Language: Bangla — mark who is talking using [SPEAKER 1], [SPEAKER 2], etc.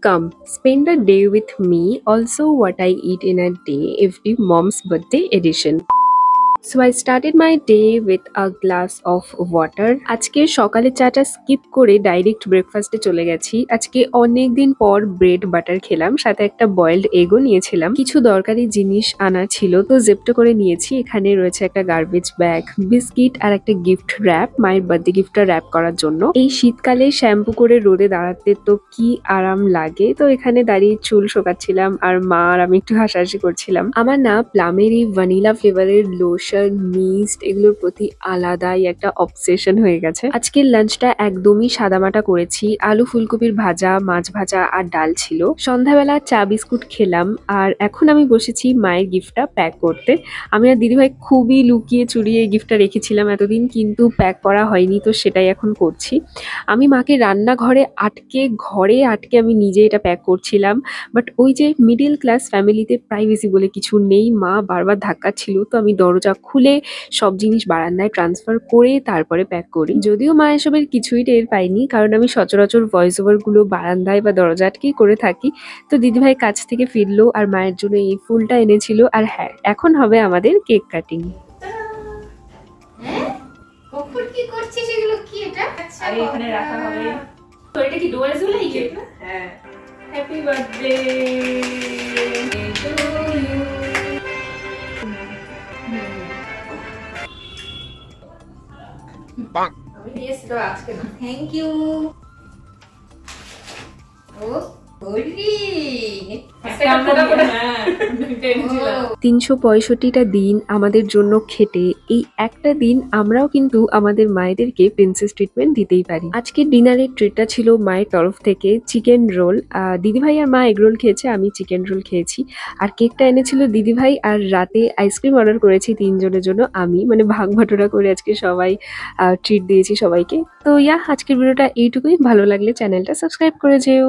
[SPEAKER 1] Come, spend a day with me. Also, what I eat in a day, FD Mom's Birthday Edition. So I started my day with a glass of water. আজকে সকালে চাটা স্কিপ করে ডাইরেক্ট ব্রেকফাস্টে চলে গেছি। আজকে অনেক দিন পর ব্রেড বাটার খেলাম, সাথে একটা বয়েলড এগও নিয়েছিলাম। কিছু দরকারি জিনিস আনা ছিল, তো জেপ্টো করে নিয়েছি। এখানে রয়েছে একটা গার্বেজ ব্যাগ, বিস্কিট আর একটা গিফট র্যাপ, মায়ের বার্থডে গিফটটা র্যাপ করার জন্য। এই শীতকালে শ্যাম্পু করে রোদে দাঁড়াতে তো কি আরাম লাগে। তো এখানে দাঁড়িয়ে চুল শোকাচ্ছিলাম আর মা আর আমি একটু হাসাহাসি করছিলাম। আমার না প্লামের এই ভ্যানিলা ফ্লেভারের লোশন, মিস্ট এগুলোর প্রতি আলাদাই একটা অবসেশন হয়ে গেছে। আজকের লাঞ্চটা একদমই সাদামাটা করেছি। আলু ফুলকপির ভাজা, মাছ ভাজা আর ডাল ছিল। সন্ধ্যাবেলা চা বিস্কুট খেলাম আর এখন আমি বসেছি মায়ের গিফটটা প্যাক করতে। আমি আর দিদিভাই খুবই লুকিয়ে চুরিয়ে এই গিফটটা রেখেছিলাম এতদিন, কিন্তু প্যাক করা হয়নি, তো সেটাই এখন করছি। আমি মাকে রান্নাঘরে ঘরে আটকে আমি নিজে এটা প্যাক করছিলাম। বাট ওই যে মিডিল ক্লাস ফ্যামিলিতে প্রাইভেসি বলে কিছু নেই, মা বারবার ধাক্কাচ্ছিল, তো আমি দরজা খুলে সব জিনিস বারান্দায় ট্রান্সফার করে তারপরে প্যাক করি। যদিও মা এসবের কিছুই টের পাইনি, কারণ আমি সচরাচর ভয়েস ওভার গুলো বারান্দায় বা দরজা আটকেই করে থাকি। তো দিদিভাই কাছ থেকে ফিরলো আর মায়ের জন্য এই ফুলটা এনেছিল। আর হ্যাঁ, এখন হবে আমাদের কেক কাটিং।
[SPEAKER 2] হ্যাঁ, কখন কি করছিস এগুলো? কি এটা? আচ্ছা,
[SPEAKER 3] আরে এখানে রাখা হবে। তো এটা কি ডুয়াল জুলাই কেক না? হ্যাঁ। Happy birthday to you. আমি দিয়েছি তো আজকে না।
[SPEAKER 2] Thank you. ও গরি।
[SPEAKER 3] আজকে আমরা হ্যাঁ টেনছিলাম।
[SPEAKER 1] 365টা দিন আমাদের জন্য খেটে এই একটা দিন আমরাও কিন্তু আমাদের মায়েদেরকে প্রিন্সেস ট্রিটমেন্ট দিতেই পারি। আজকের ডিনারের ট্রিটটা ছিল মায়ের তরফ থেকে চিকেন রোল। দিদিভাই আর মা এগ রোল খেয়েছে, আমি চিকেন রোল খেয়েছি। আর কেকটা এনেছিল দিদিভাই, আর রাতে আইসক্রিম অর্ডার করেছি 3 জনের জন্য। আমি মানে ভাগ বাটোরা করে আজকে সবাই ট্রিট দিয়েছি সবাইকে। তো আজকের ভিডিওটা এইটুকুই। ভালো লাগলে চ্যানেলটা সাবস্ক্রাইব করে যেও।